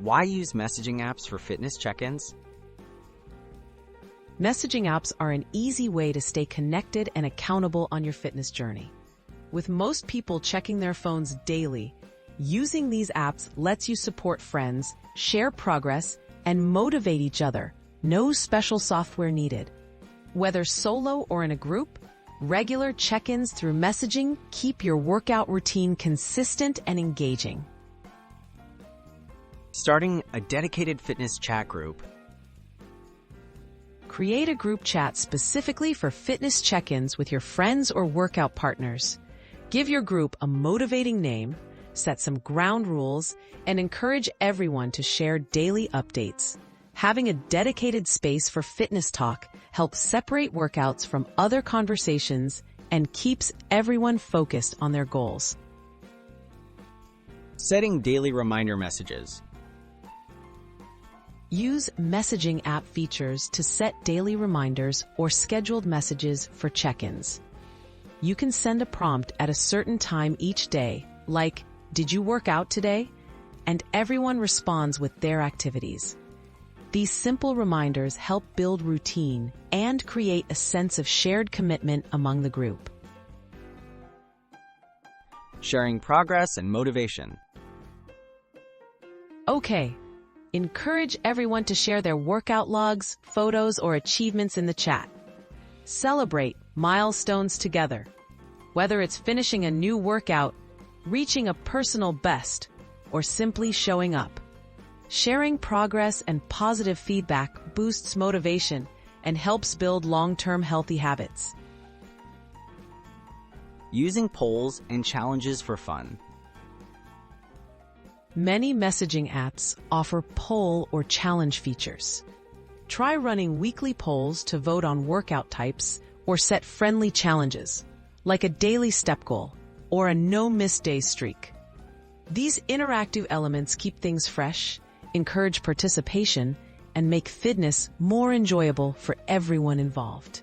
Why use messaging apps for fitness check-ins? Messaging apps are an easy way to stay connected and accountable on your fitness journey. With most people checking their phones daily, using these apps lets you support friends, share progress, and motivate each other. No special software needed. Whether solo or in a group, regular check-ins through messaging keep your workout routine consistent and engaging. Starting a dedicated fitness chat group. Create a group chat specifically for fitness check-ins with your friends or workout partners. Give your group a motivating name, set some ground rules, and encourage everyone to share daily updates. Having a dedicated space for fitness talk helps separate workouts from other conversations and keeps everyone focused on their goals. Setting daily reminder messages. Use messaging app features to set daily reminders or scheduled messages for check-ins. You can send a prompt at a certain time each day, like, "Did you work out today?" And everyone responds with their activities. These simple reminders help build routine and create a sense of shared commitment among the group. Sharing progress and motivation. Okay. Encourage everyone to share their workout logs, photos, or achievements in the chat. Celebrate milestones together. Whether it's finishing a new workout, reaching a personal best, or simply showing up. Sharing progress and positive feedback boosts motivation and helps build long-term healthy habits. Using polls and challenges for fun. Many messaging apps offer poll or challenge features. Try running weekly polls to vote on workout types or set friendly challenges, like a daily step goal or a no-miss day streak. These interactive elements keep things fresh, encourage participation, and make fitness more enjoyable for everyone involved.